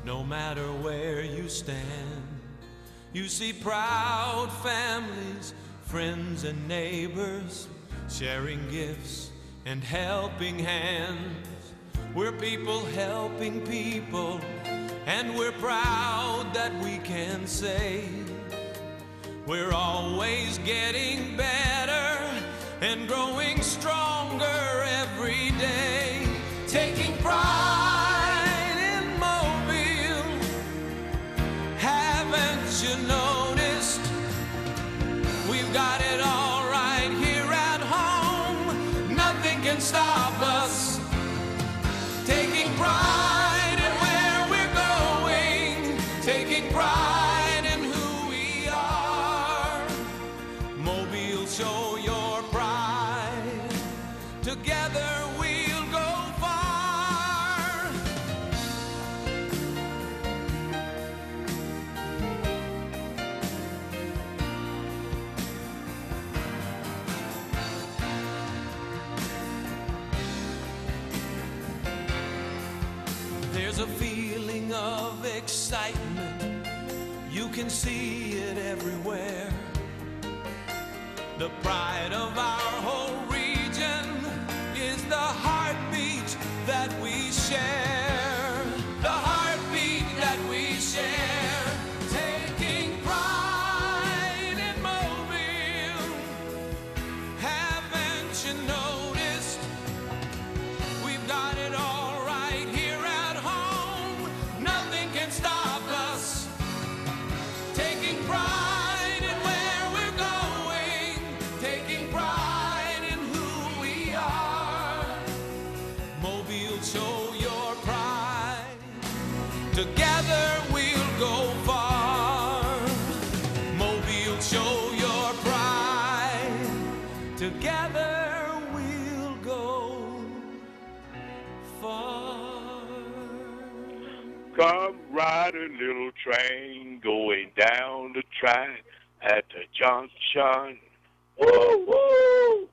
no matter where you stand. You see proud families, friends and neighbors, sharing gifts and helping hands. We're people helping people, and we're proud that we can say we're always getting better and growing stronger every day. Taking pride in Mobile, haven't you noticed? We've got it all right here at home. Nothing can stop us. Taking pride in where we're going, taking pride in who we are. Mobile, show your pride. Together we'll go far. There's a feeling of excitement, you can see it everywhere. The pride of our whole region is the heartbeat that we share. The heartbeat that we share. Taking pride in Mobile. Haven't you noticed? We've got it all right here at home. Nothing can stop us. Taking pride in where we're going. Taking pride in who we are. Mobile, show your pride. Together we'll go far. Mobile, show your pride. Together we'll go far. Come ride a little train going down the track at the junction. Woo, woo!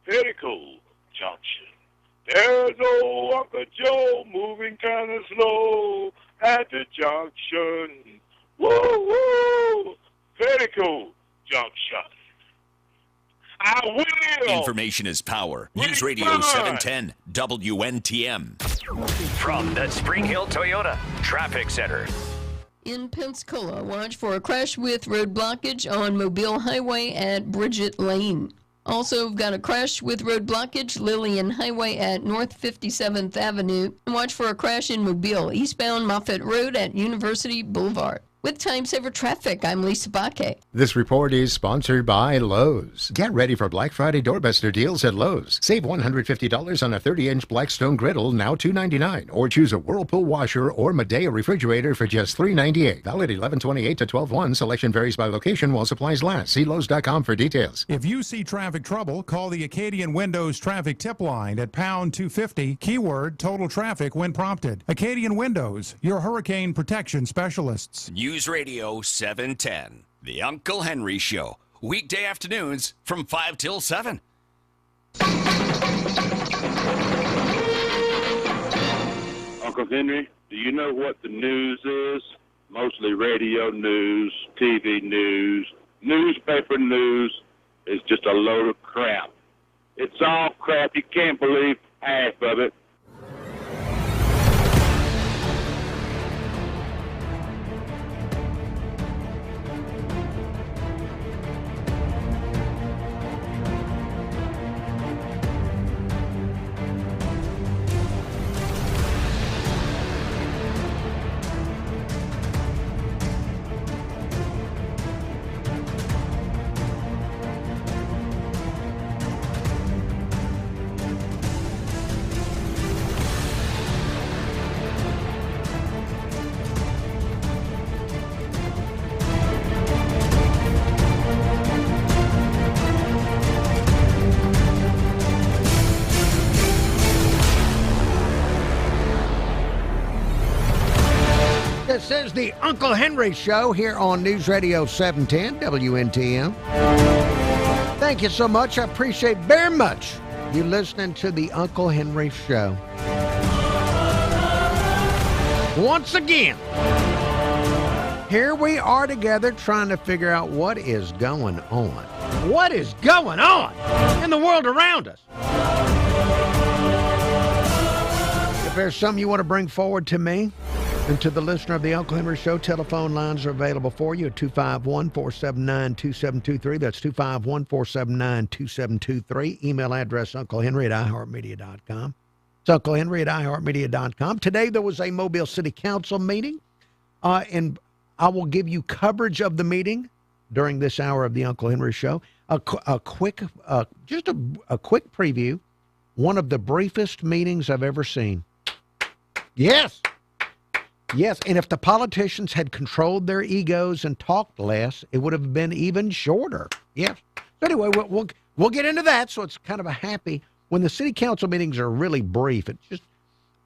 Pinnacle Junction. There's old Uncle Joe moving kind of slow at the junction. Woo, woo! Pinnacle Junction. I will! Information is power. News Radio 710 WNTM. From the Spring Hill Toyota Traffic Center. In Pensacola, watch for a crash with road blockage on Mobile Highway at Bridget Lane. Also, we've got a crash with road blockage, Lillian Highway at North 57th Avenue. And watch for a crash in Mobile, eastbound Moffett Road at University Boulevard. With Time Saver Traffic, I'm Lisa Baque. This report is sponsored by Lowe's. Get ready for Black Friday doorbuster deals at Lowe's. Save $150 on a 30-inch Blackstone griddle, now $299. Or choose a Whirlpool washer or Midea refrigerator for just $398. Valid 11/28 to 12/1. Selection varies by location while supplies last. See Lowe's.com for details. If you see traffic trouble, call the Acadian Windows traffic tip line at pound 250, keyword total traffic when prompted. Acadian Windows, your hurricane protection specialists. News Radio 710. The Uncle Henry Show. Weekday afternoons from 5 till 7. Uncle Henry, do you know what the news is? Mostly radio news, TV news, newspaper news is just a load of crap. It's all crap. You can't believe half of it. This is the Uncle Henry Show here on News Radio 710 WNTM. Thank you so much. I appreciate very much you listening to the Uncle Henry Show. once again. Here we are together trying to figure out what is going on. What is going on in the world around us? If there's something you want to bring forward to me and to the listener of the Uncle Henry Show, telephone lines are available for you at 251-479-2723. That's 251-479-2723. Email address unclehenry@iheartmedia.com. It's unclehenry@iheartmedia.com. Today there was a Mobile City Council meeting, and I will give you coverage of the meeting during this hour of the Uncle Henry Show. A quick preview. One of the briefest meetings I've ever seen. Yes. Yes, and if the politicians had controlled their egos and talked less, it would have been even shorter. Yes. So anyway, we'll get into that. So it's kind of a happy. When the city council meetings are really brief, it just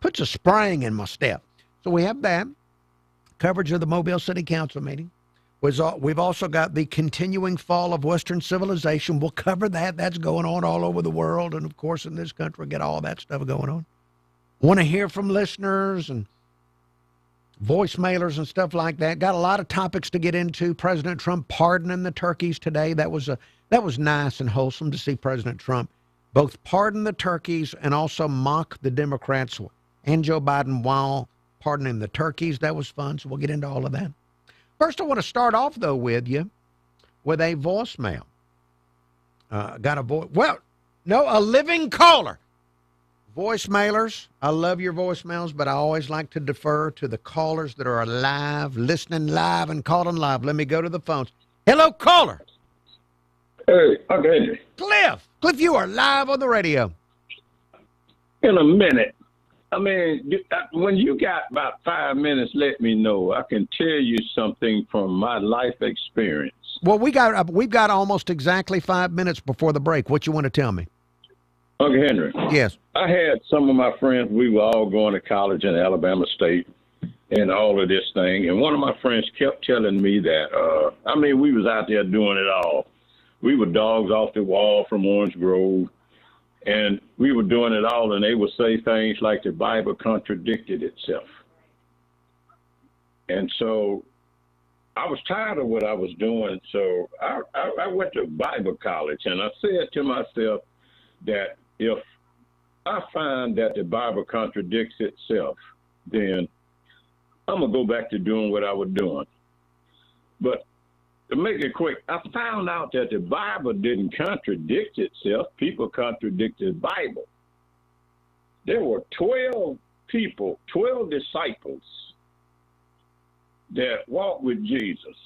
puts a spring in my step. So we have that coverage of the Mobile City Council meeting. We've also got the continuing fall of Western civilization. We'll cover that. That's going on all over the world, and of course in this country, get all that stuff going on. Want to hear from listeners and voicemailers and stuff like that. Got a lot of topics to get into. President Trump pardoning the turkeys today. That was nice and wholesome to see President Trump both pardon the turkeys and also mock the Democrats and Joe Biden while pardoning the turkeys. That was fun. So we'll get into all of that. First, I want to start off though with a voicemail. A living caller. Voicemailers, I love your voicemails, but I always like to defer to the callers that are alive, listening live and calling live. Let me go to the phones. Hello, caller. Hey, okay. Cliff, you are live on the radio. In a minute. I mean, when you got about 5 minutes, let me know. I can tell you something from my life experience. Well, we've got almost exactly 5 minutes before the break. What you want to tell me? Uncle Henry. Yes. I had some of my friends, we were all going to college in Alabama State and all of this thing. And one of my friends kept telling me that, we was out there doing it all. We were dogs off the wall from Orange Grove. And we were doing it all, and they would say things like the Bible contradicted itself. And so I was tired of what I was doing. So I went to Bible college, and I said to myself that if I find that the Bible contradicts itself, then I'm going to go back to doing what I was doing. But to make it quick, I found out that the Bible didn't contradict itself. People contradicted the Bible. There were 12 people, 12 disciples that walked with Jesus.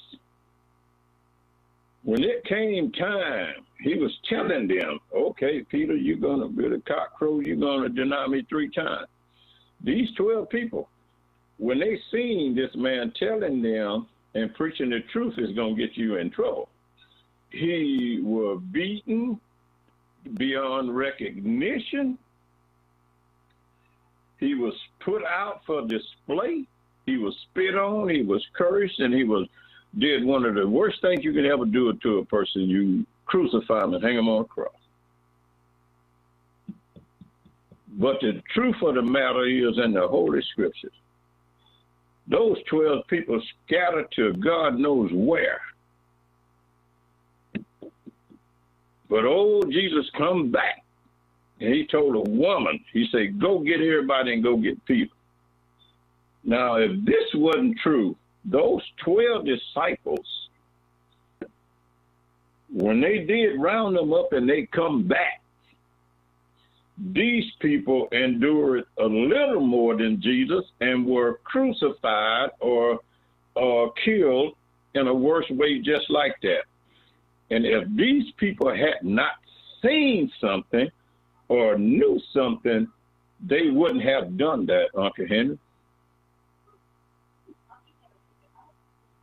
When it came time, he was telling them, okay, Peter, you're going to be the cock crow, you're going to deny me 3 times. These 12 people, when they seen this man telling them and preaching the truth is going to get you in trouble, he was beaten beyond recognition. He was put out for display. He was spit on. He was cursed, and he did one of the worst things you can ever do to a person. You crucify him and hang him on a cross. But the truth of the matter is in the Holy Scriptures, those 12 people scattered to God knows where. But old Jesus come back, and he told a woman, he said, go get everybody and go get Peter. Now, if this wasn't true, those 12 disciples, when they did round them up and they come back, these people endured a little more than Jesus and were crucified or killed in a worse way just like that. And if these people had not seen something or knew something, they wouldn't have done that, Uncle Henry.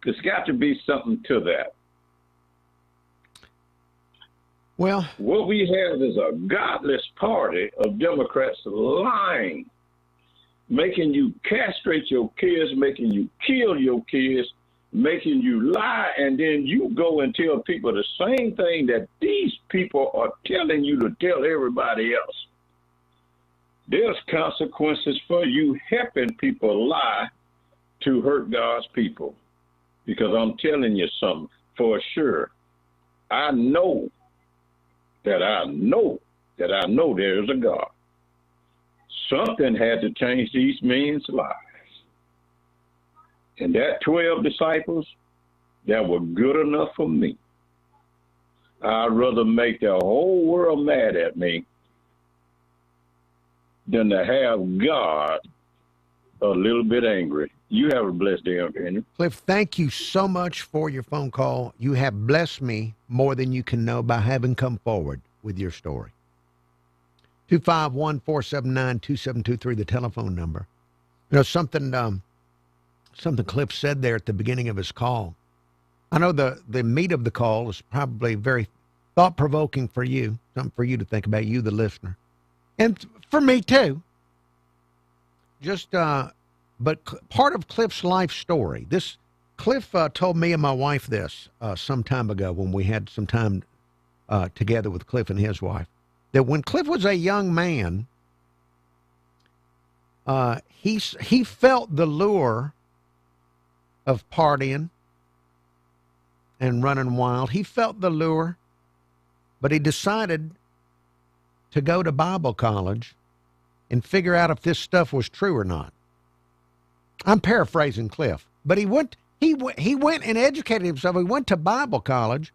There's got to be something to that. Well, what we have is a godless party of Democrats lying, making you castrate your kids, making you kill your kids, making you lie, and then you go and tell people the same thing that these people are telling you to tell everybody else. There's consequences for you helping people lie to hurt God's people. Because I'm telling you something for sure. I know there is a God. Something had to change these men's lives. And that 12 disciples, that were good enough for me. I'd rather make the whole world mad at me than to have God a little bit angry. You have a blessed day, Uncle Henry. Cliff, thank you so much for your phone call. You have blessed me more than you can know by having come forward with your story. 251-479-2723, the telephone number. You know, something Cliff said there at the beginning of his call. I know the meat of the call is probably very thought-provoking for you, something for you to think about, you, the listener. And for me, too. But part of Cliff's life story, Cliff told me and my wife this some time ago when we had some time together with Cliff and his wife, that when Cliff was a young man, he felt the lure of partying and running wild. He felt the lure, but he decided to go to Bible college and figure out if this stuff was true or not. I'm paraphrasing Cliff, but he went and educated himself. He went to Bible college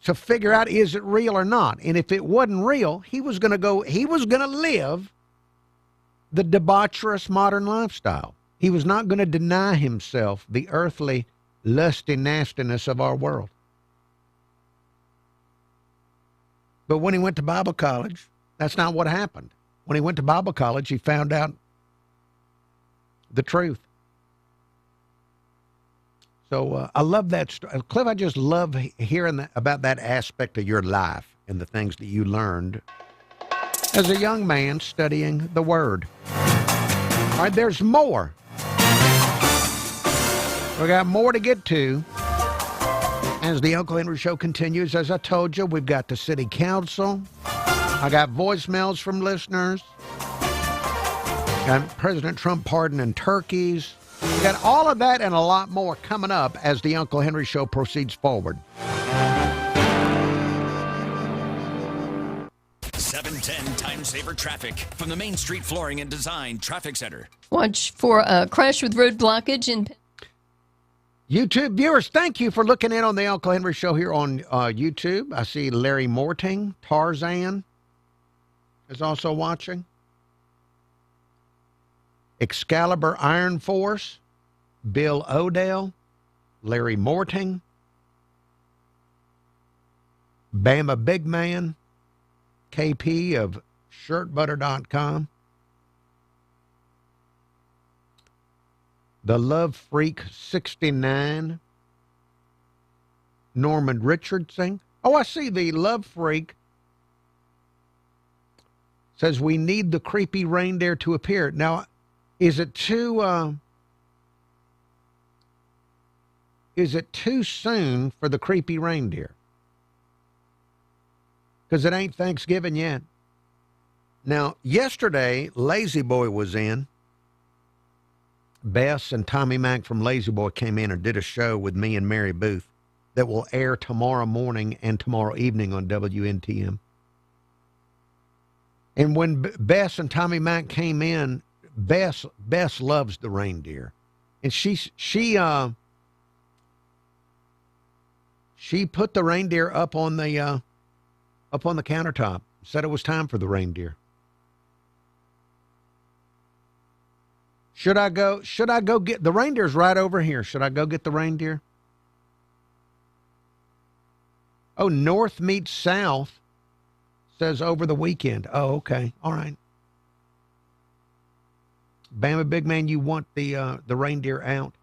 to figure out, is it real or not? And if it wasn't real, he was going to live the debaucherous modern lifestyle. He was not going to deny himself the earthly lusty nastiness of our world. But when he went to Bible college, that's not what happened. When he went to Bible college, he found out the truth. So I love that story. Cliff, I just love hearing about that aspect of your life and the things that you learned as a young man studying the Word. All right, there's more. We got more to get to as the Uncle Henry Show continues. As I told you, we've got the city council. I got voicemails from listeners. Got President Trump pardoning turkeys. We got all of that and a lot more coming up as the Uncle Henry Show proceeds forward. 710 Time Saver Traffic from the Main Street Flooring and Design Traffic Center. Watch for a crash with road blockage in YouTube viewers, thank you for looking in on the Uncle Henry Show here on YouTube. I see Larry Morting, Tarzan is also watching. Excalibur Iron Force, Bill Odell, Larry Morting, Bama Big Man, KP of shirtbutter.com, The Love Freak 69, Norman Richardson. Oh, I see the Love Freak says we need the creepy reindeer to appear. Now, is it too soon for the creepy reindeer? Because it ain't Thanksgiving yet. Now, yesterday, Lazy Boy was in. Bess and Tommy Mack from Lazy Boy came in and did a show with me and Mary Booth that will air tomorrow morning and tomorrow evening on WNTM. And when Bess and Tommy Mack came in, Bess loves the reindeer, and she put the reindeer up on the countertop. Said it was time for the reindeer. Should I go get the reindeer's right over here? Should I go get the reindeer? Oh, North meets South says over the weekend. Oh, okay. All right. Bama Big Man, you want the reindeer out?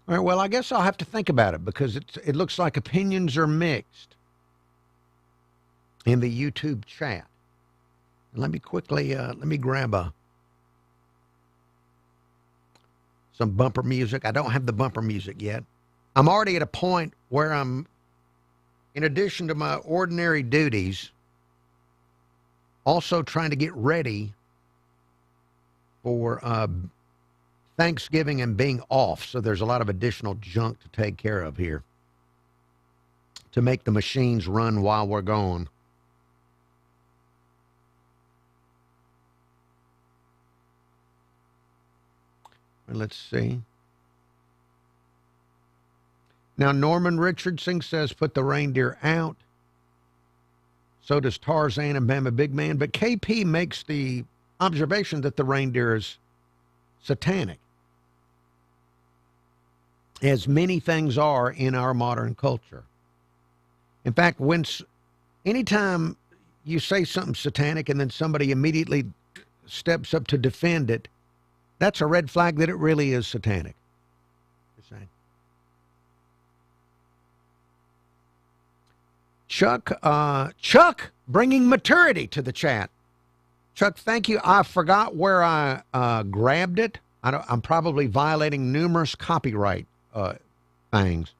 All right, well, I guess I'll have to think about it because it looks like opinions are mixed in the YouTube chat. Let me quickly, let me grab some bumper music. I don't have the bumper music yet. I'm already at a point where I'm, in addition to my ordinary duties, Also trying to get ready for Thanksgiving and being off. So there's a lot of additional junk to take care of here to make the machines run while we're gone. Let's see. Now, Norman Richardson says put the reindeer out. So does Tarzan and Bama Big Man. But KP makes the observation that the reindeer is satanic, as many things are in our modern culture. In fact, anytime you say something satanic and then somebody immediately steps up to defend it, that's a red flag that it really is satanic. Just saying. Chuck bringing maturity to the chat. Chuck, thank you. I forgot where I grabbed it. I'm probably violating numerous copyright things.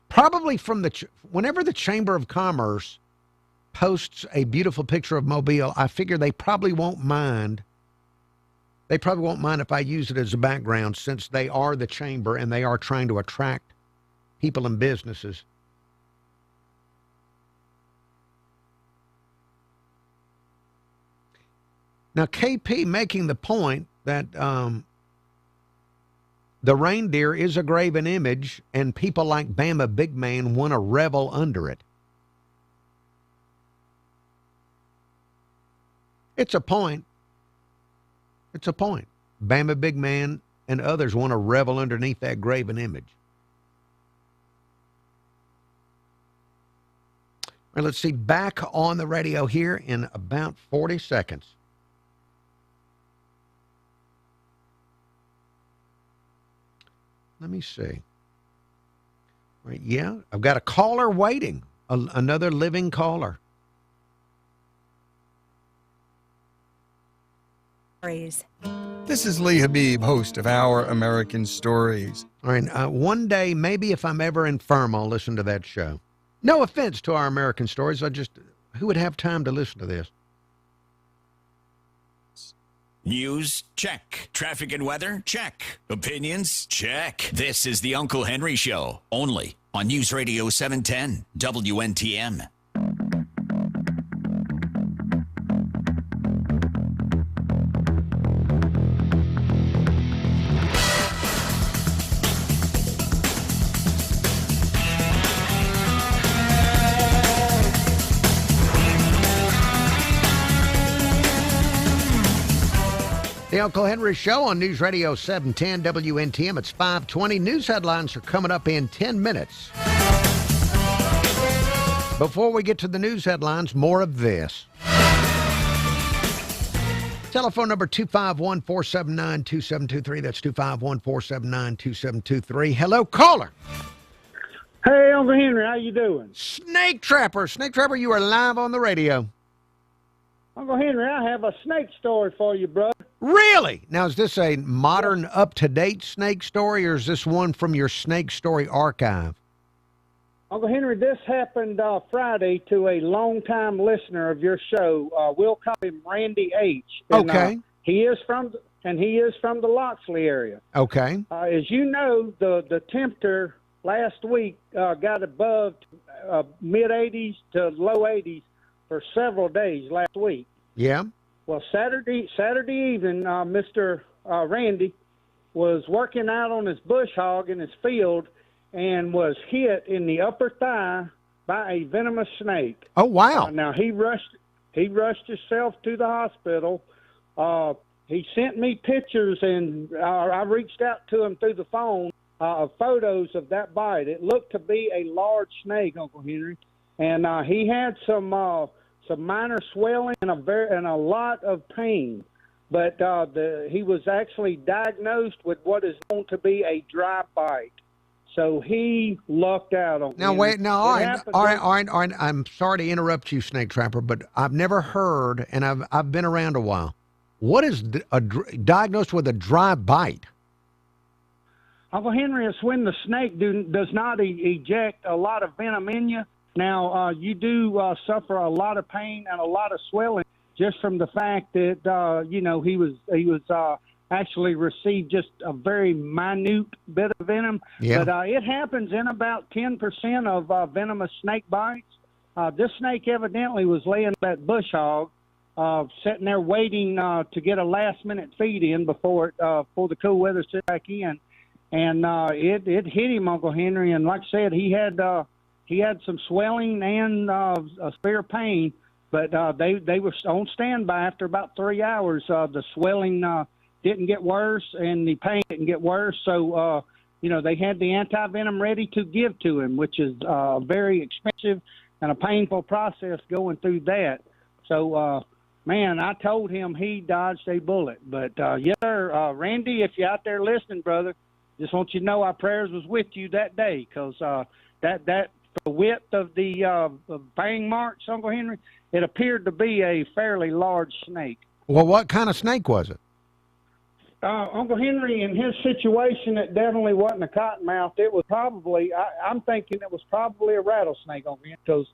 Probably from whenever the Chamber of Commerce posts a beautiful picture of Mobile, I figure they probably won't mind. They probably won't mind if I use it as a background, since they are the chamber and they are trying to attract people and businesses. Now, KP making the point that the reindeer is a graven image and people like Bama Big Man want to revel under it. It's a point. It's a point. Bama Big Man and others want to revel underneath that graven image. All right, let's see. Back on the radio here in about 40 seconds. Let me see. Right, yeah, I've got a caller waiting. Another living caller. This is Lee Habib, host of Our American Stories. All right, one day, maybe if I'm ever infirm, I'll listen to that show. No offense to Our American Stories. Who would have time to listen to this? News? Check. Traffic and weather? Check. Opinions? Check. This is the Uncle Henry Show, only on News Radio 710 WNTM. The Uncle Henry Show on News Radio 710 WNTM. It's 5:20. News headlines are coming up in 10 minutes. Before we get to the news headlines, more of this. Telephone number 251-479-2723. That's 251-479-2723. Hello, caller. Hey, Uncle Henry, how you doing? Snake Trapper. Snake Trapper, you are live on the radio. Uncle Henry, I have a snake story for you, brother. Really? Now, is this a modern, up-to-date snake story, or is this one from your snake story archive? Uncle Henry, this happened Friday to a longtime listener of your show. We'll call him Randy H. And, okay. He is from the Loxley area. Okay. As you know, the temperature last week got above mid-80s to low 80s for several days last week. Yeah. Well, Saturday evening, Mr. Randy was working out on his bush hog in his field and was hit in the upper thigh by a venomous snake. Oh, wow. Now, he rushed himself to the hospital. He sent me pictures, and I reached out to him through the phone of photos of that bite. It looked to be a large snake, Uncle Henry, and he had some minor swelling and a lot of pain. But he was actually diagnosed with what is known to be a dry bite. So he lucked out on Now, him. wait, now, all right. I'm sorry to interrupt you, Snake Trapper, but I've never heard, and I've been around a while. What is diagnosed with a dry bite? Uncle Henry, it's when the snake does not eject a lot of venom in you. Now, you do suffer a lot of pain and a lot of swelling, just from the fact that he was actually received just a very minute bit of venom. Yeah. But it happens in about 10% of venomous snake bites. This snake evidently was laying that bush hog, sitting there waiting to get a last-minute feed in before the cool weather set back in, and it hit him, Uncle Henry. And like I said, he had some swelling and a severe pain, but they were on standby after about 3 hours. The swelling didn't get worse, and the pain didn't get worse. So they had the anti-venom ready to give to him, which is very expensive and a painful process going through that. So, man, I told him he dodged a bullet. But, yes, sir, Randy, if you're out there listening, brother, just want you to know our prayers was with you that day, because that the width of the fang marks, Uncle Henry, it appeared to be a fairly large snake. Well, what kind of snake was it? Uncle Henry, in his situation, it definitely wasn't a cottonmouth. It was probably, I'm thinking it was probably a rattlesnake, Uncle Henry, because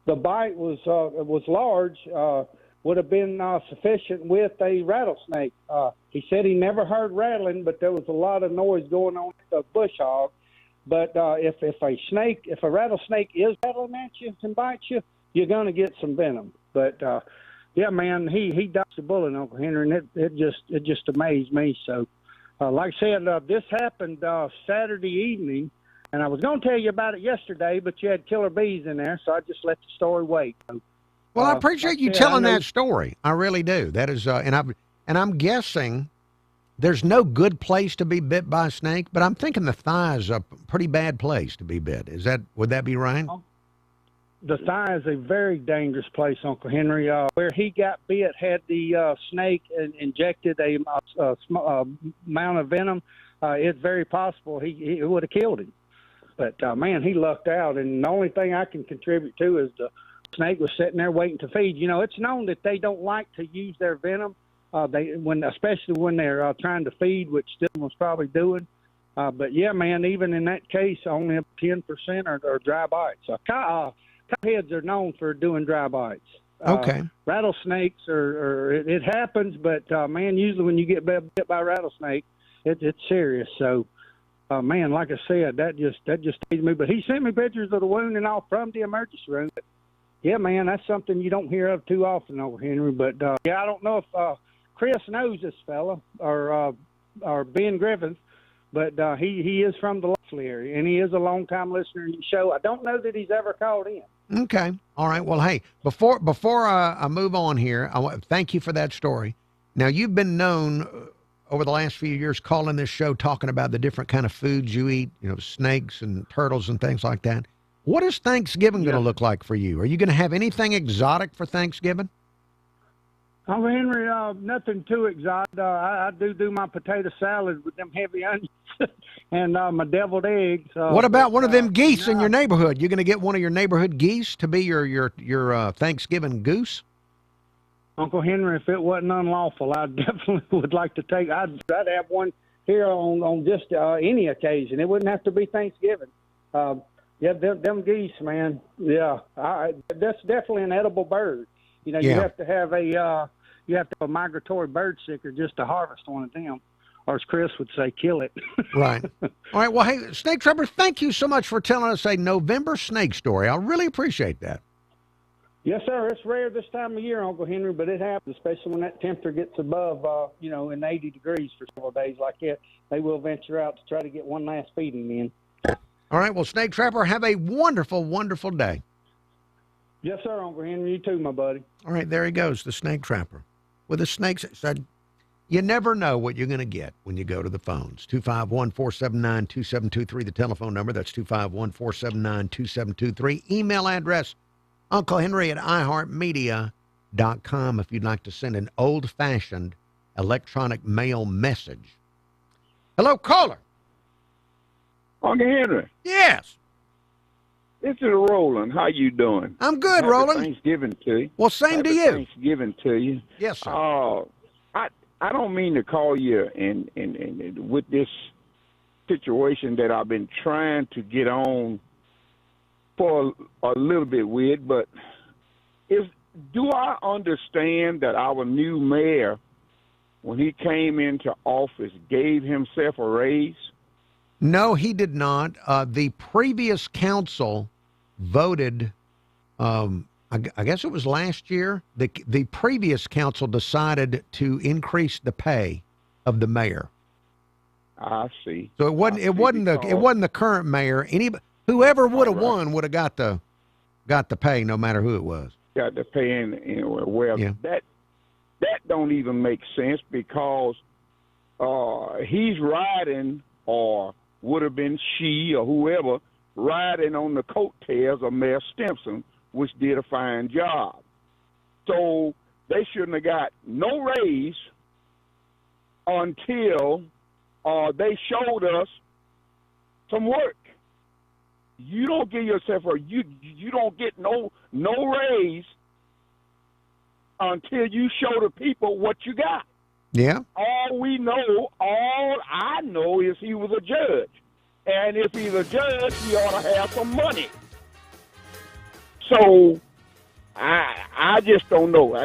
the bite was large, would have been sufficient with a rattlesnake. He said he never heard rattling, but there was a lot of noise going on at the bush hog. But if a rattlesnake is rattling at you and bites you, you're going to get some venom. But yeah, man, he dodged the bullet, Uncle Henry, and it just amazed me. So, like I said, this happened Saturday evening, and I was going to tell you about it yesterday, but you had killer bees in there, so I just let the story wait. So, well, I appreciate like you telling that story. I really do. That is, and I'm guessing there's no good place to be bit by a snake, but I'm thinking the thigh is a pretty bad place to be bit. Would that be right? The thigh is a very dangerous place, Uncle Henry. Where he got bit had the snake injected a amount of venom. It's very possible he would have killed him. But, man, he lucked out. And the only thing I can contribute to is the snake was sitting there waiting to feed. It's known that they don't like to use their venom, especially when they're trying to feed, which Dylan was probably doing. But, yeah, man, even in that case, only 10% are dry bites. Copperheads are known for doing dry bites. Okay. Rattlesnakes it happens, but man, usually when you get bit by a rattlesnake, it's serious. So, man, like I said, that just stayed me. But he sent me pictures of the wound and all from the emergency room. But, yeah, man, that's something you don't hear of too often, Uncle Henry. But yeah, I don't know if Chris knows this fella or Ben Griffith. But he is from the Loxley area, and he is a long-time listener to the show. I don't know that he's ever called in. Okay. All right. Well, hey, before I move on here, thank you for that story. Now, you've been known over the last few years calling this show, talking about the different kind of foods you eat, snakes and turtles and things like that. What is Thanksgiving going to look like for you? Are you going to have anything exotic for Thanksgiving? Uncle Henry, nothing too exotic. I do my potato salad with them heavy onions and my deviled eggs. What about one of them geese in your neighborhood? You going to get one of your neighborhood geese to be your Thanksgiving goose? Uncle Henry, if it wasn't unlawful, I definitely would like to take. I'd have one here on just any occasion. It wouldn't have to be Thanksgiving. Yeah, them geese, man. Yeah, that's definitely an edible bird. You have to have a migratory bird seeker just to harvest one of them, or as Chris would say, kill it. Right. All right. Well, hey, Snake Trapper, thank you so much for telling us a November snake story. I really appreciate that. Yes, sir. It's rare this time of year, Uncle Henry, but it happens, especially when that temperature gets above, in 80 degrees for several days like that. They will venture out to try to get one last feeding in. All right. Well, Snake Trapper, have a wonderful, wonderful day. Yes, sir, Uncle Henry. You too, my buddy. All right, there he goes, the Snake Trapper. With the snakes, said, you never know what you're going to get when you go to the phones. 251-479-2723, the telephone number. That's 251-479-2723. Email address, unclehenry@iheartmedia.com if you'd like to send an old-fashioned electronic mail message. Hello, caller. Uncle Henry. Yes. This is Roland. How you doing? I'm good, Happy Roland. Thanksgiving to you. Well, same to you. Thanksgiving to you. Yes, sir. I don't mean to call you and with this situation that I've been trying to get on for a little bit with, but do I understand that our new mayor, when he came into office, gave himself a raise? No, he did not. The previous council voted, I guess it was last year, the previous council decided to increase the pay of the mayor. I see. So it wasn't the current mayor. Whoever would have won would have got the pay, no matter who it was. Got the pay well, that don't even make sense because he's riding, or would have been she or whoever, riding on the coattails of Mayor Stimson, which did a fine job. So they shouldn't have got no raise until they showed us some work. You don't give yourself you don't get no raise until you show the people what you got. Yeah. All I know is he was a judge. And if he's a judge, he ought to have some money. So I just don't know.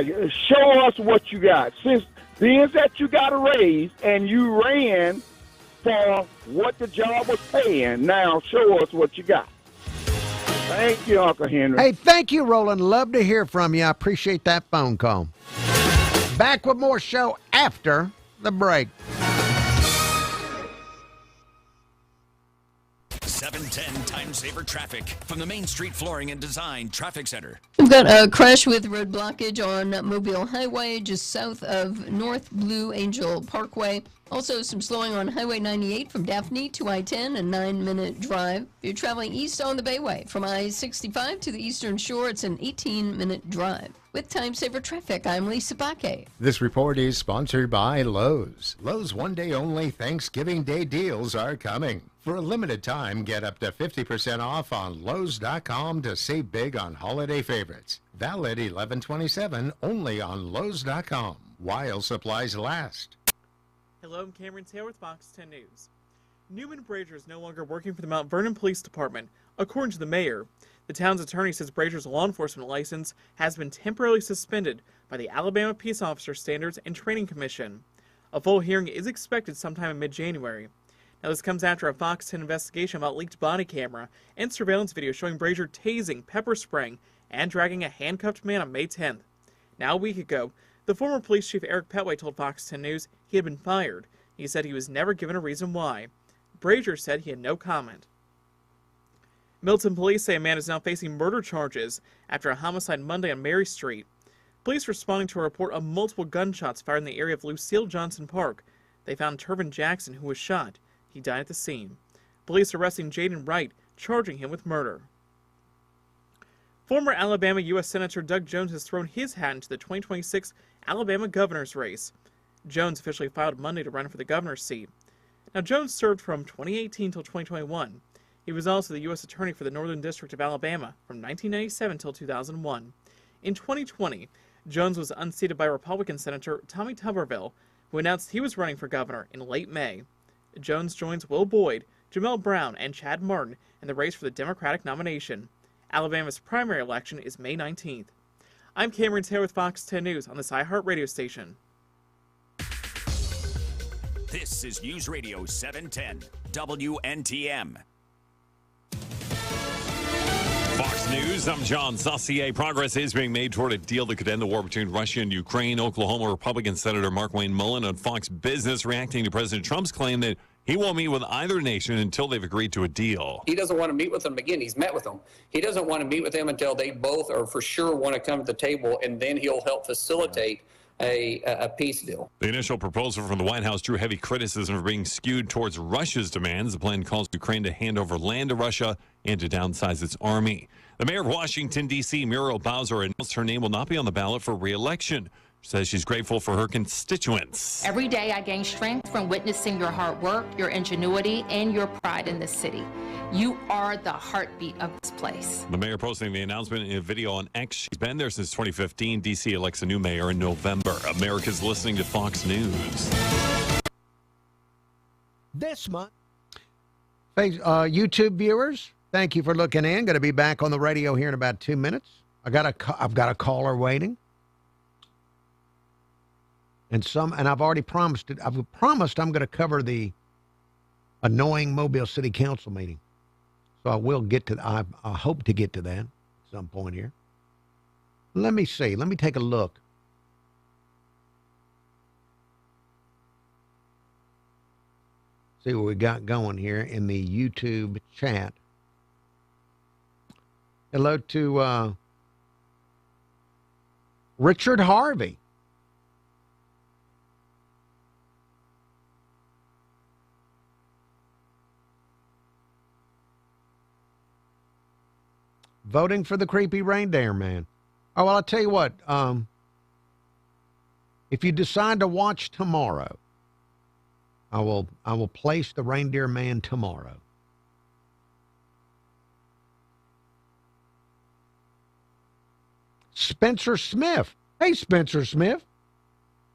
Show us what you got. Since that you got a raise and you ran for what the job was paying, now show us what you got. Thank you, Uncle Henry. Hey, thank you, Roland. Love to hear from you. I appreciate that phone call. Back with more show after the break. 710 Time Saver Traffic from the Main Street Flooring and Design Traffic Center. We've got a crash with road blockage on Mobile Highway just south of North Blue Angel Parkway. Also, some slowing on Highway 98 from Daphne to I-10, a 9-minute drive. If you're traveling east on the Bayway from I-65 to the Eastern Shore, it's an 18-minute drive. With Time Saver Traffic, I'm Lisa Baque. This report is sponsored by Lowe's. Lowe's one-day only Thanksgiving Day deals are coming. For a limited time, get up to 50% off on Lowes.com to save big on holiday favorites. Valid 11/27 only on Lowes.com while supplies last. Hello, I'm Cameron Taylor with Fox 10 News. Newman Brazier is no longer working for the Mount Vernon Police Department, according to the mayor. The town's attorney says Brazier's law enforcement license has been temporarily suspended by the Alabama Peace Officer Standards and Training Commission. A full hearing is expected sometime in mid-January. Now, this comes after a Fox 10 investigation about leaked body camera and surveillance video showing Brazier tasing, pepper spraying, and dragging a handcuffed man on May 10th. Now, a week ago, the former police chief Eric Petway told Fox 10 News he had been fired. He said he was never given a reason why. Brazier said he had no comment. Milton police say a man is now facing murder charges after a homicide Monday on Mary Street. Police responding to a report of multiple gunshots fired in the area of Lucille Johnson Park. They found Turvin Jackson, who was shot. He died at the scene. Police arresting Jaden Wright, charging him with murder. Former Alabama U.S. Senator Doug Jones has thrown his hat into the 2026 Alabama governor's race. Jones officially filed Monday to run for the governor's seat. Now, Jones served from 2018 till 2021. He was also the U.S. Attorney for the Northern District of Alabama from 1997 till 2001. In 2020, Jones was unseated by Republican Senator Tommy Tuberville, who announced he was running for governor in late May. Jones joins Will Boyd, Jamel Brown, and Chad Martin in the race for the Democratic nomination. Alabama's primary election is May 19th. I'm Cameron Taylor with Fox 10 News on this iHeart radio station. This is News Radio 710 WNTM. Fox News, I'm John Saucier. Progress is being made toward a deal that could end the war between Russia and Ukraine. Oklahoma Republican Senator Mark Wayne Mullen on Fox Business reacting to President Trump's claim that he won't meet with either nation until they've agreed to a deal. He doesn't want to meet with them again. He's met with them. He doesn't want to meet with them until they both are for sure want to come to the table, and then he'll help facilitate a peace deal. The initial proposal from the White House drew heavy criticism for being skewed towards Russia's demands. The plan calls Ukraine to hand over land to Russia and to downsize its army. The mayor of Washington, D.C., Muriel Bowser, announced her name will not be on the ballot for re-election. She says she's grateful for her constituents. Every day I gain strength from witnessing your hard work, your ingenuity, and your pride in this city. You are the heartbeat of this place. The mayor posting the announcement in a video on X. She's been there since 2015. D.C. elects a new mayor in November. America's listening to Fox News. This month. YouTube viewers, thank you for looking in. Going to be back on the radio here in about 2 minutes. I've got a caller waiting. And I've already promised it. I've promised I'm going to cover the annoying Mobile City Council meeting. So I will get to, I hope to get to that at some point here. Let me see. Let me take a look. See what we got going here in the YouTube chat. Hello to Richard Harvey. Voting for the creepy reindeer man. Oh, well, I'll tell you what. If you decide to watch tomorrow, I will place the reindeer man tomorrow. Spencer Smith. Hey, Spencer Smith.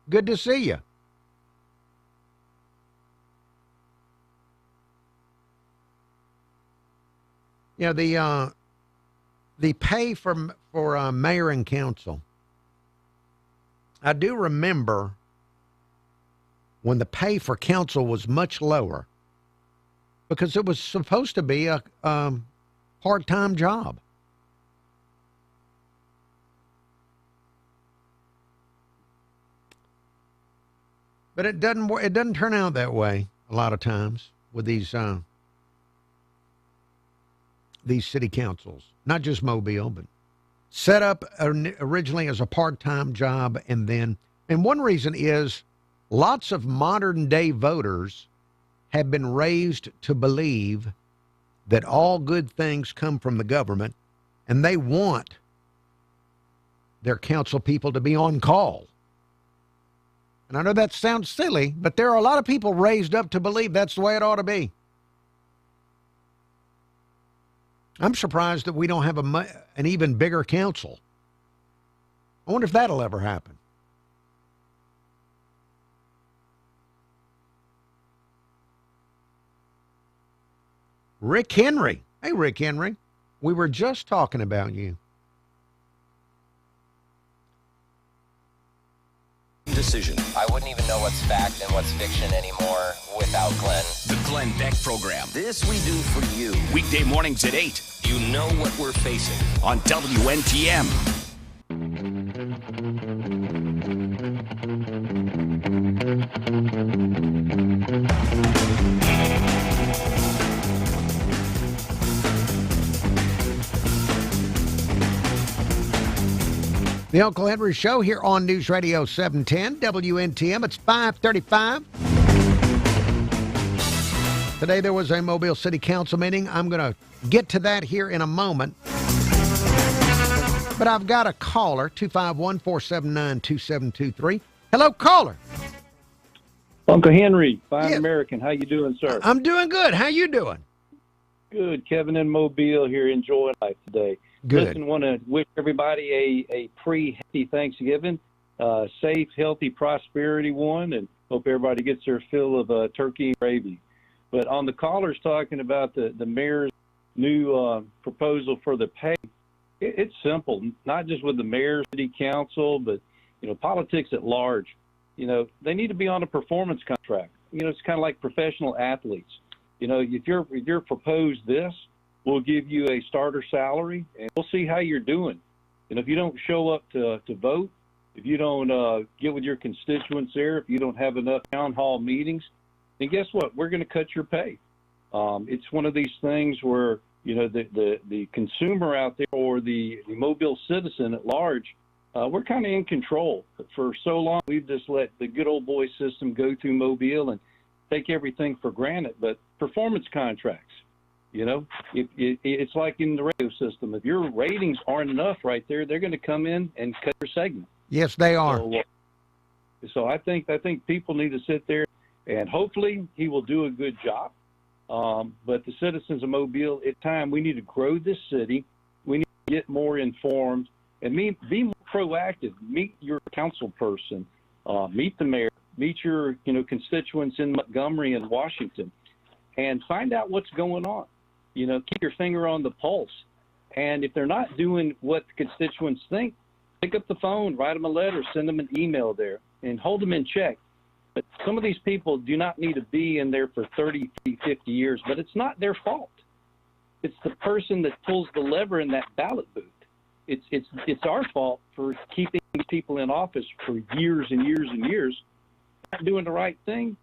Good to see you. Yeah, the pay for mayor and council. I do remember when the pay for council was much lower because it was supposed to be a part-time job. But it doesn't turn out that way a lot of times with these city councils, not just Mobile, but set up originally as a part-time job. And one reason is lots of modern day voters have been raised to believe that all good things come from the government, and they want their council people to be on call. And I know that sounds silly, but there are a lot of people raised up to believe that's the way it ought to be. I'm surprised that we don't have an even bigger council. I wonder if that'll ever happen. Rick Henry. Hey, Rick Henry. We were just talking about you. Decision. I wouldn't even know what's fact and what's fiction anymore without Glenn. The Glenn Beck Program. This we do for you. Weekday mornings at 8. You know what we're facing. On WNTM. The Uncle Henry Show here on News Radio 710 WNTM. It's 5:35. Today there was a Mobile City Council meeting. I'm going to get to that here in a moment. But I've got a caller, 251-479-2723. Hello, caller. Uncle Henry, fine American. How you doing, sir? I'm doing good. How you doing? Good. Kevin in Mobile here enjoying life today. Good. Listen, want to wish everybody a pre-happy Thanksgiving, safe, healthy, prosperity one, and hope everybody gets their fill of turkey and gravy. But on the callers talking about the mayor's new proposal for the pay, it's simple. Not just with the mayor, city council, but politics at large. They need to be on a performance contract. It's kind of like professional athletes. If you're proposed this, we'll give you a starter salary, and we'll see how you're doing. And if you don't show up to vote, if you don't get with your constituents there, if you don't have enough town hall meetings, then guess what? We're going to cut your pay. It's one of these things where the consumer out there or the Mobile citizen at large, we're kind of in control. But for so long, we've just let the good old boy system go through Mobile and take everything for granted. But performance contracts. It's like in the radio system. If your ratings aren't enough right there, they're going to come in and cut your segment. Yes, they are. So I think people need to sit there, and hopefully he will do a good job. But the citizens of Mobile, it's time we need to grow this city. We need to get more informed and be more proactive. Meet your council person, meet the mayor, meet your constituents in Montgomery and Washington, and find out what's going on. Keep your finger on the pulse And if they're not doing what the constituents think, pick up the phone, write them a letter, send them an email there, and hold them in check. But some of these people do not need to be in there for 30, 50 years, but it's not their fault. It's the person that pulls the lever in that ballot booth. It's our fault for keeping people in office for years and years and years, not doing the right thing,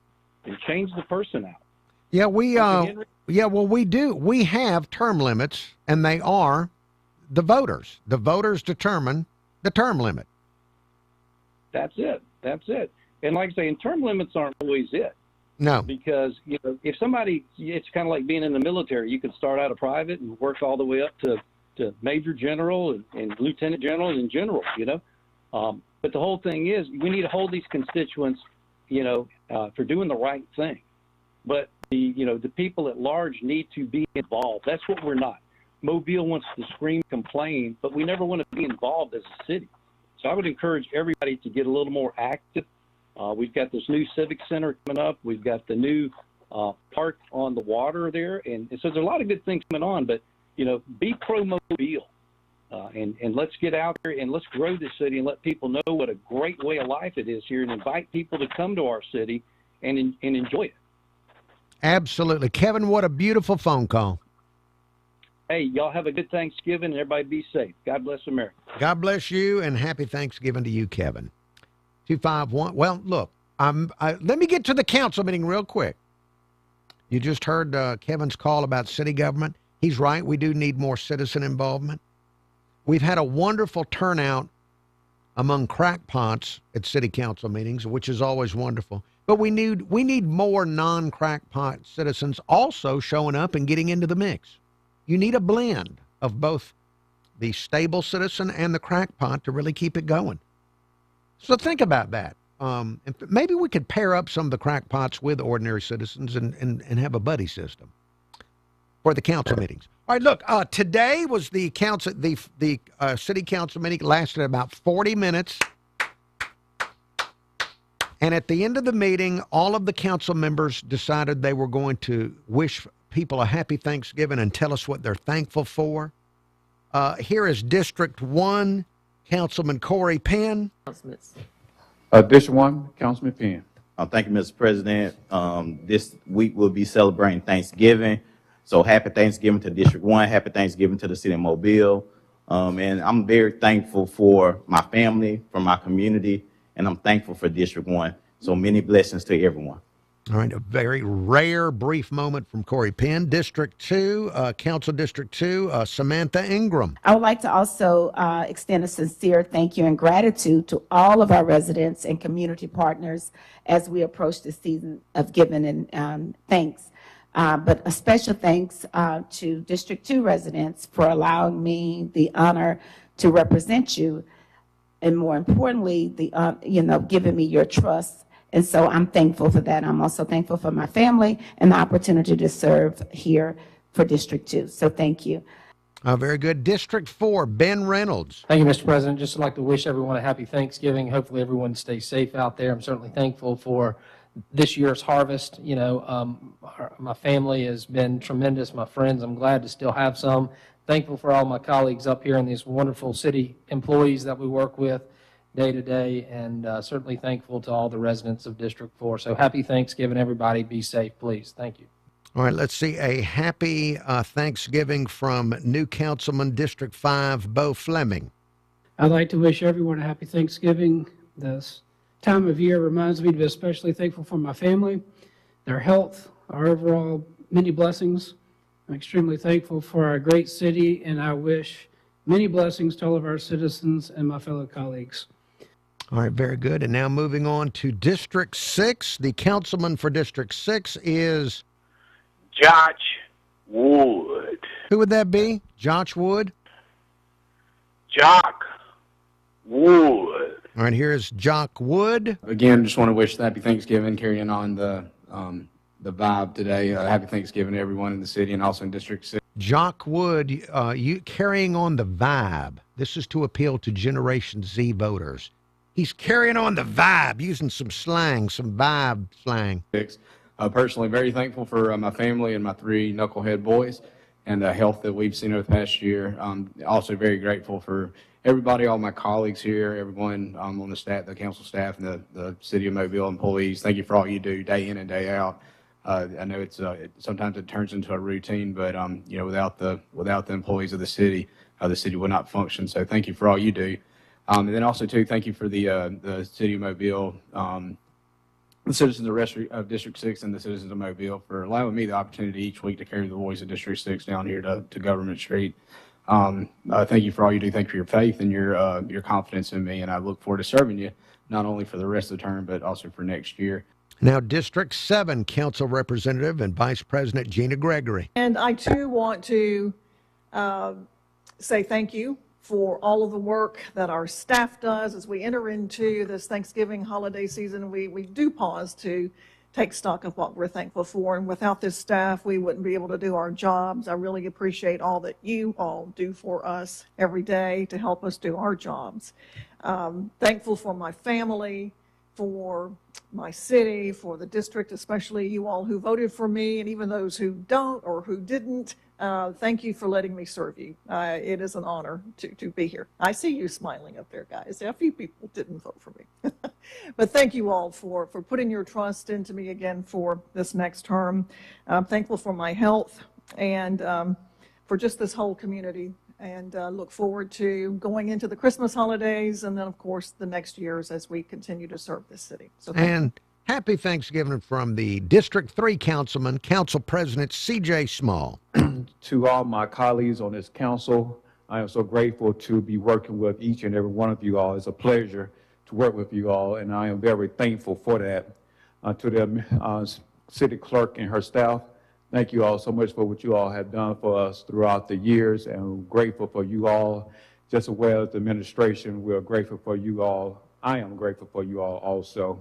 and change the person out. Yeah, we do. We have term limits, and they are the voters. The voters determine the term limit. That's it. And like I say, and term limits aren't always it. No. Because, if somebody, it's kind of like being in the military. You can start out a private and work all the way up to major general and lieutenant general and general, But the whole thing is we need to hold these constituents, for doing the right thing. But the people at large need to be involved. That's what we're not. Mobile wants to scream, complain, but we never want to be involved as a city. So I would encourage everybody to get a little more active. We've got this new civic center coming up. We've got the new park on the water there. And so there's a lot of good things coming on, but, be pro-Mobile. And let's get out there and let's grow this city and let people know what a great way of life it is here and invite people to come to our city and enjoy it. Absolutely. Kevin, what a beautiful phone call. Hey, y'all have a good Thanksgiving and everybody be safe. God bless America. God bless you and happy Thanksgiving to you, Kevin. 251. Well, look, let me get to the council meeting real quick. You just heard Kevin's call about city government. He's right. We do need more citizen involvement. We've had a wonderful turnout among crackpots at city council meetings, which is always wonderful. But we need more non-crackpot citizens also showing up and getting into the mix. You need a blend of both the stable citizen and the crackpot to really keep it going. So think about that. Maybe we could pair up some of the crackpots with ordinary citizens and have a buddy system for the council meetings. All right, look, today was the council, the city council meeting lasted about 40 minutes. And at the end of the meeting, all of the council members decided they were going to wish people a happy Thanksgiving and tell us what they're thankful for. Here is District 1, Councilman Corey Penn. District 1, Councilman Penn. Thank you, Mr. President. This week we'll be celebrating Thanksgiving. So happy Thanksgiving to District 1. Happy Thanksgiving to the city of Mobile. And I'm very thankful for my family, for my community, and I'm thankful for District 1. So many blessings to everyone. All right, a very rare brief moment from Corey Penn. District 2, Council District 2, Samantha Ingram. I would like to also extend a sincere thank you and gratitude to all of our residents and community partners as we approach the season of giving and thanks. But a special thanks to District 2 residents for allowing me the honor to represent you, and more importantly, giving me your trust. And so I'm thankful for that. I'm also thankful for my family and the opportunity to serve here for District 2. So thank you. Very good. District 4, Ben Reynolds. Thank you, Mr. President. Just like to wish everyone a happy Thanksgiving. Hopefully everyone stays safe out there. I'm certainly thankful for this year's harvest. My family has been tremendous. My friends, I'm glad to still have some. Thankful for all my colleagues up here and these wonderful city employees that we work with day to day, and certainly thankful to all the residents of District 4. So happy Thanksgiving, everybody. Be safe, please. Thank you. All right, let's see. A happy Thanksgiving from new Councilman District 5, Bo Fleming. I'd like to wish everyone a happy Thanksgiving. This time of year reminds me to be especially thankful for my family, their health, our overall many blessings. I'm extremely thankful for our great city, and I wish many blessings to all of our citizens and my fellow colleagues. All right, very good. And now moving on to District 6. The councilman for District 6 is Josh Wood. Who would that be? Josh Wood? Jock Wood. All right, here is Jock Wood. Again, just want to wish happy Thanksgiving, carrying on the vibe today. Happy Thanksgiving to everyone in the city and also in District 6. Jock Wood, you carrying on the vibe. This is to appeal to Generation Z voters. He's carrying on the vibe, using some slang, some vibe slang. Personally, very thankful for my family and my 3 knucklehead boys. and the health that we've seen over the past year. Also very grateful for everybody, all my colleagues here, everyone on the staff, the council staff, and the City of Mobile employees. Thank you for all you do day in and day out. I know sometimes it turns into a routine, but without the employees of the city will not function. So thank you for all you do. And then also too, thank you for the City of Mobile, the citizens of District 6 and the citizens of Mobile for allowing me the opportunity each week to carry the voice of District 6 down here to Government Street. Thank you for all you do. Thank you for your faith and your confidence in me, and I look forward to serving you not only for the rest of the term but also for next year. Now, District 7 Council Representative and Vice President Gina Gregory. And I, too, want to say thank you for all of the work that our staff does as we enter into this Thanksgiving holiday season. We do pause to take stock of what we're thankful for. And without this staff, we wouldn't be able to do our jobs. I really appreciate all that you all do for us every day to help us do our jobs. Thankful for my family, for my city, for the district, especially you all who voted for me, and even those who don't or who didn't. Thank you for letting me serve you. It is an honor to be here. I see you smiling up there, guys. A few people didn't vote for me. But thank you all for putting your trust into me again for this next term. I'm thankful for my health and for just this whole community, and look forward to going into the Christmas holidays and then, of course, the next years as we continue to serve this city. So and happy Thanksgiving from the District 3 Councilman, Council President C.J. Small. To all my colleagues on this council, I am so grateful to be working with each and every one of you all. It's a pleasure to work with you all, and I am very thankful for that. To the city clerk and her staff, thank you all so much for what you all have done for us throughout the years, and I'm grateful for you all, just as well as the administration. We're grateful for you all. I am grateful for you all also.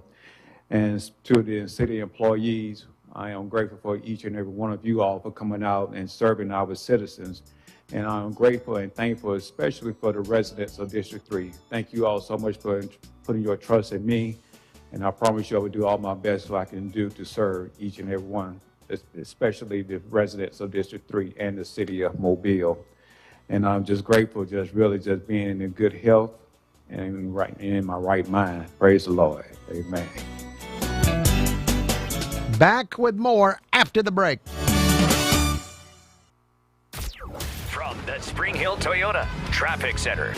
And to the city employees, I am grateful for each and every one of you all for coming out and serving our citizens. And I'm grateful and thankful, especially for the residents of District 3. Thank you all so much for putting your trust in me. And I promise you I will do all my best I can do to serve each and every one, especially the residents of District 3 and the city of Mobile. And I'm just grateful, just being in good health and in my right mind. Praise the Lord. Amen. Back with more after the break. From the Spring Hill Toyota Traffic Center.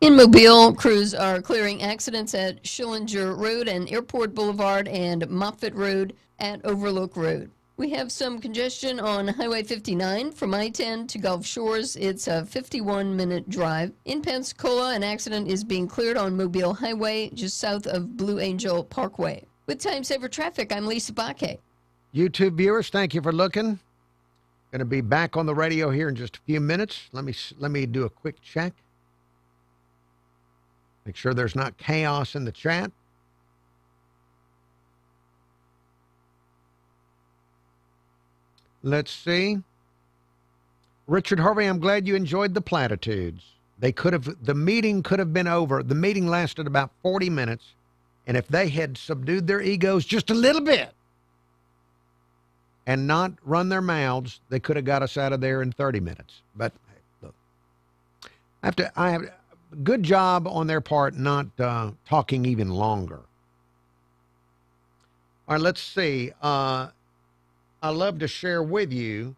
In Mobile, crews are clearing accidents at Schillinger Road and Airport Boulevard and Moffett Road at Overlook Road. We have some congestion on Highway 59 from I-10 to Gulf Shores. It's a 51-minute drive. In Pensacola, an accident is being cleared on Mobile Highway just south of Blue Angel Parkway. With Time Saver Traffic, I'm Lisa Bakke. YouTube viewers, thank you for looking. Going to be back on the radio here in just a few minutes. Let me do a quick check. Make sure there's not chaos in the chat. Let's see. Richard Harvey, I'm glad you enjoyed the platitudes. The meeting could have been over. The meeting lasted about 40 minutes. And if they had subdued their egos just a little bit and not run their mouths, they could have got us out of there in 30 minutes. But hey, look, I have a good job on their part not talking even longer. All right, let's see. I love to share with you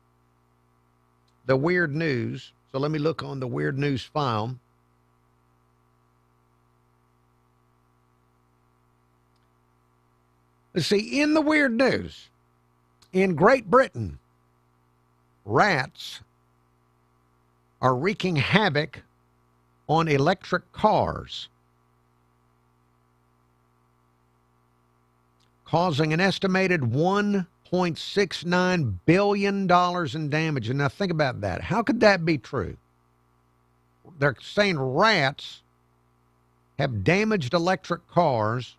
the weird news. So let me look on the weird news file. Let's see, in the weird news, in Great Britain, rats are wreaking havoc on electric cars, causing an estimated $1.69 billion in damage. And now think about that. How could that be true? They're saying rats have damaged electric cars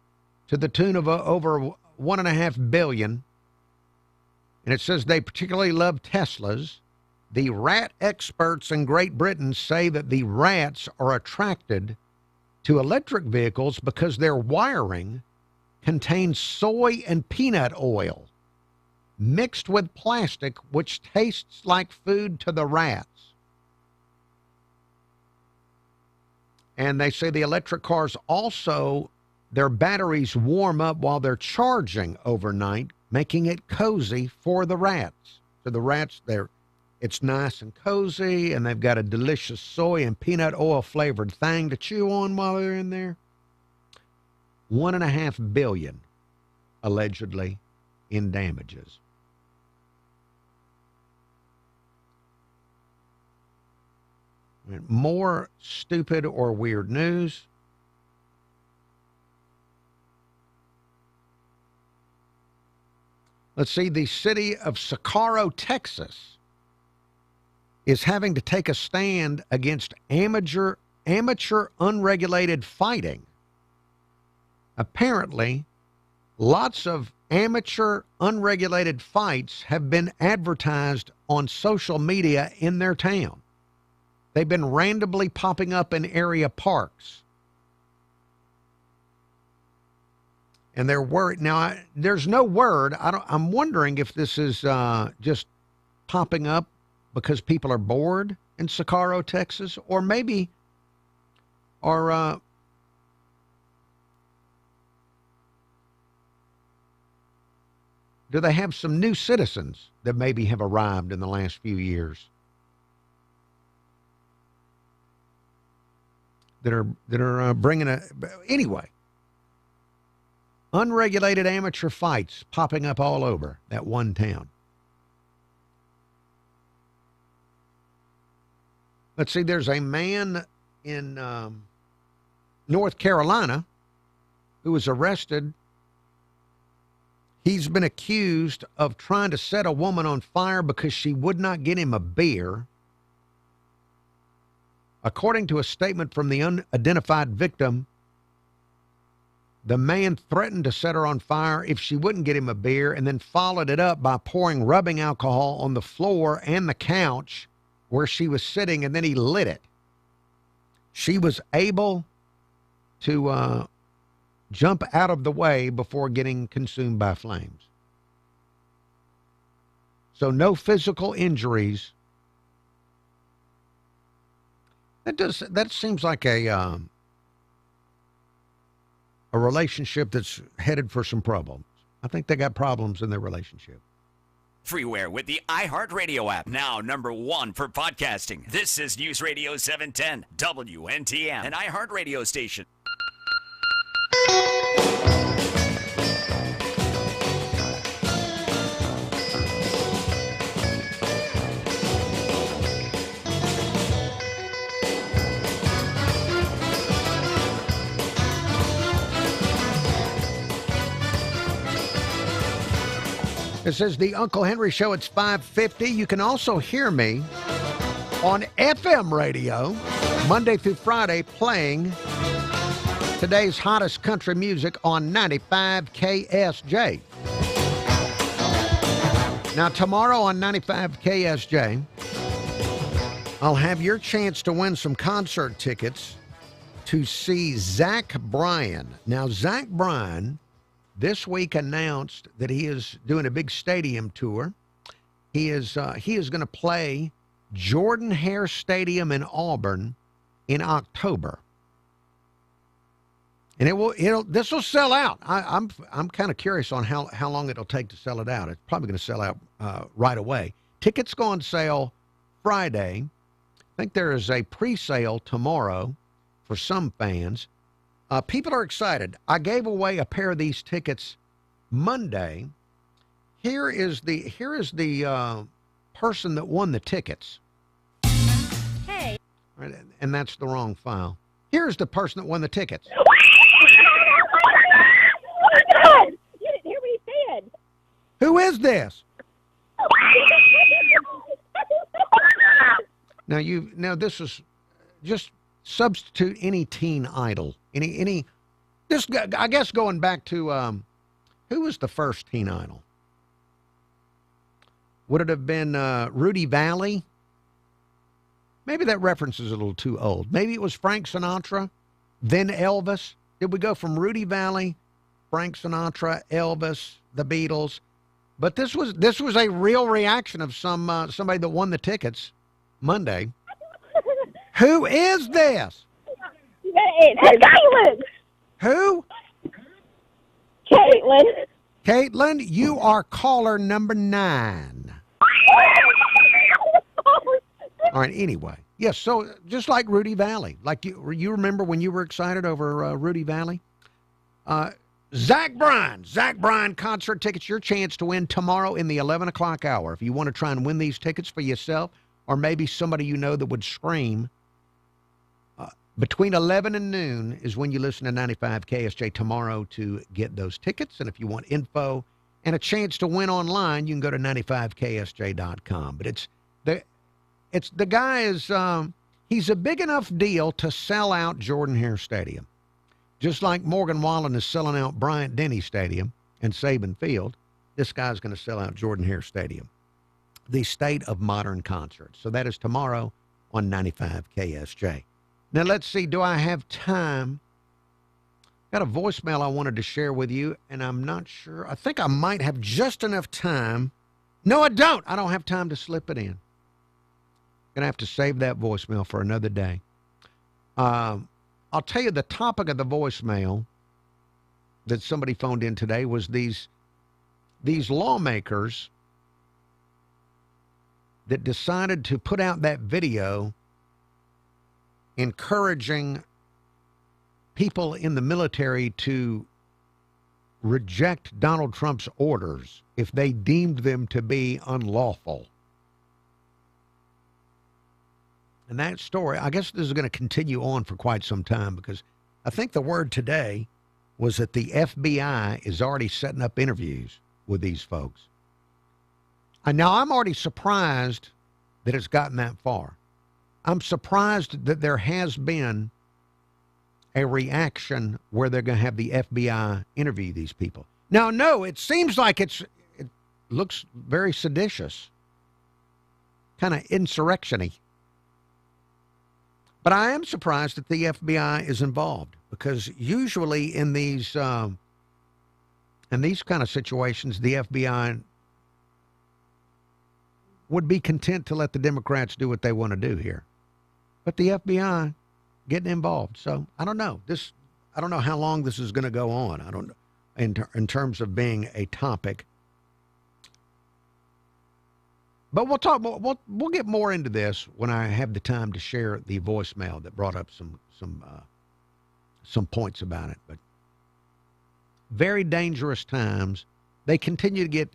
to the tune of over $1.5 billion. And it says they particularly love Teslas. The rat experts in Great Britain say that the rats are attracted to electric vehicles because their wiring contains soy and peanut oil. mixed with plastic, which tastes like food to the rats. And they say the electric cars also, their batteries warm up while they're charging overnight, making it cozy for the rats. So the rats, it's nice and cozy, and they've got a delicious soy and peanut oil flavored thing to chew on while they're in there. $1.5 billion, allegedly, in damages. More stupid or weird news. Let's see, the city of Socorro, Texas, is having to take a stand against amateur unregulated fighting. Apparently, lots of amateur unregulated fights have been advertised on social media in their town. They've been randomly popping up in area parks. And they're worried. Now, there's no word. I'm wondering if this is just popping up because people are bored in Socorro, Texas, or maybe, do they have some new citizens that maybe have arrived in the last few years that are bringing anyway. Unregulated amateur fights popping up all over that one town. Let's see, there's a man in North Carolina who was arrested. He's been accused of trying to set a woman on fire because she would not get him a beer. According to a statement from the unidentified victim, the man threatened to set her on fire if she wouldn't get him a beer, and then followed it up by pouring rubbing alcohol on the floor and the couch where she was sitting, and then he lit it. She was able to jump out of the way before getting consumed by flames. So no physical injuries. That seems like a relationship that's headed for some problems. I think they got problems in their relationship. Freeware with the iHeartRadio app. Now #1 for podcasting. This is News Radio 710 WNTM, an iHeartRadio station. This is the Uncle Henry Show. It's 5:50. You can also hear me on FM radio Monday through Friday playing today's hottest country music on 95 KSJ. Now, tomorrow on 95 KSJ, I'll have your chance to win some concert tickets to see Zach Bryan. Now, Zach Bryan this week announced that he is doing a big stadium tour. He is going to play Jordan-Hare Stadium in Auburn in October, and this will sell out. I'm kind of curious on how long it'll take to sell it out. It's probably going to sell out right away. Tickets go on sale Friday. I think there is a pre-sale tomorrow for some fans. People are excited. I gave away a pair of these tickets Monday. Here is the person that won the tickets. Hey. Right, and that's the wrong file. Here's the person that won the tickets. Oh my God! You didn't hear what he said. Who is this? Now this is just substitute any teen idol. This, I guess, going back to who was the first teen idol? Would it have been Rudy Valley? Maybe that reference is a little too old. Maybe it was Frank Sinatra, then Elvis. Did we go from Rudy Valley, Frank Sinatra, Elvis, the Beatles? But this was a real reaction of somebody that won the tickets Monday. Who is this? It's Caitlin. Who? Caitlin. Caitlin, you are caller number 9. All right, anyway. Yes, so just like Rudy Valley. Like you remember when you were excited over Rudy Valley? Zach Bryan concert tickets, your chance to win tomorrow in the 11 o'clock hour. If you want to try and win these tickets for yourself or maybe somebody you know that would scream, between 11 and noon is when you listen to 95 KSJ tomorrow to get those tickets. And if you want info and a chance to win online, you can go to 95ksj.com. But the guy is, he's a big enough deal to sell out Jordan-Hare Stadium. Just like Morgan Wallen is selling out Bryant-Denny Stadium and Saban Field, this guy's going to sell out Jordan-Hare Stadium. The State of Modern Concerts. So that is tomorrow on 95 KSJ. Now, let's see. Do I have time? Got a voicemail I wanted to share with you, and I'm not sure. I think I might have just enough time. No, I don't. I don't have time to slip it in. Going to have to save that voicemail for another day. I'll tell you the topic of the voicemail that somebody phoned in today was these lawmakers that decided to put out that video encouraging people in the military to reject Donald Trump's orders if they deemed them to be unlawful. And that story, I guess this is going to continue on for quite some time because I think the word today was that the FBI is already setting up interviews with these folks. And now I'm already surprised that it's gotten that far. I'm surprised that there has been a reaction where they're going to have the FBI interview these people. Now, no, it seems like it looks very seditious, kind of insurrection-y. But I am surprised that the FBI is involved because usually in these kind of situations, the FBI would be content to let the Democrats do what they want to do here. But the FBI getting involved. So I don't know. I don't know how long this is going to go on. I don't know in terms of being a topic. But we'll talk. We'll get more into this when I have the time to share the voicemail that brought up some points about it. But very dangerous times. They continue to get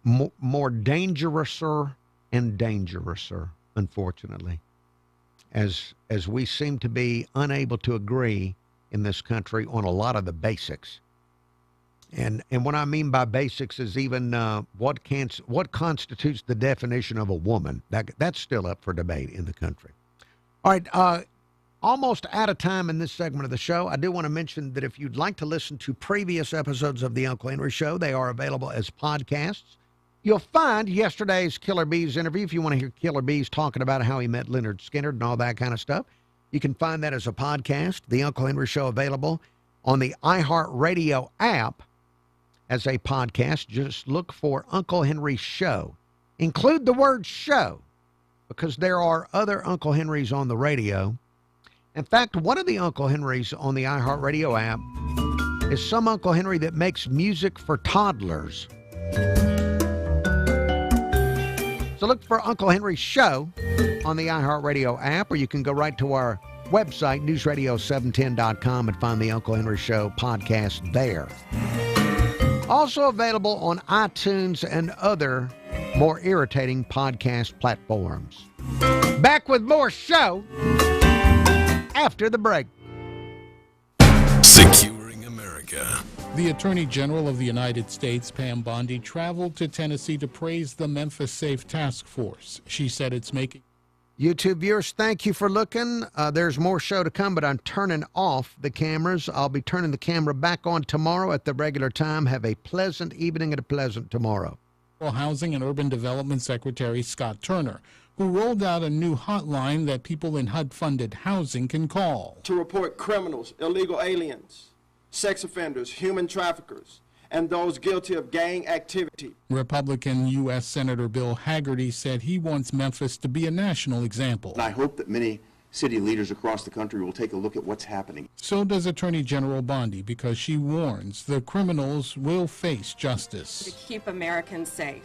more dangerouser and dangerouser, unfortunately, as we seem to be unable to agree in this country on a lot of the basics. And what I mean by basics is even what constitutes the definition of a woman. That's still up for debate in the country. All right, almost out of time in this segment of the show. I do want to mention that if you'd like to listen to previous episodes of The Uncle Henry Show, they are available as podcasts. You'll find yesterday's Killer Bees interview, if you want to hear Killer Bees talking about how he met Leonard Skinner and all that kind of stuff. You can find that as a podcast. The Uncle Henry Show available on the iHeartRadio app as a podcast. Just look for Uncle Henry Show. Include the word show because there are other Uncle Henrys on the radio. In fact, one of the Uncle Henrys on the iHeartRadio app is some Uncle Henry that makes music for toddlers. So look for Uncle Henry Show on the iHeartRadio app, or you can go right to our website, newsradio710.com, and find the Uncle Henry Show podcast there. Also available on iTunes and other more irritating podcast platforms. Back with more show after the break. Securing America. The Attorney General of the United States, Pam Bondi, traveled to Tennessee to praise the Memphis Safe Task Force. She said it's making... YouTube viewers, thank you for looking. There's more show to come, but I'm turning off the cameras. I'll be turning the camera back on tomorrow at the regular time. Have a pleasant evening and a pleasant tomorrow. Housing and Urban Development Secretary Scott Turner, who rolled out a new hotline that people in HUD-funded housing can call. To report criminals, illegal aliens, sex offenders, human traffickers, and those guilty of gang activity. Republican U.S. Senator Bill Hagerty said he wants Memphis to be a national example. And I hope that many city leaders across the country will take a look at what's happening. So does Attorney General Bondi, because she warns the criminals will face justice. To keep Americans safe.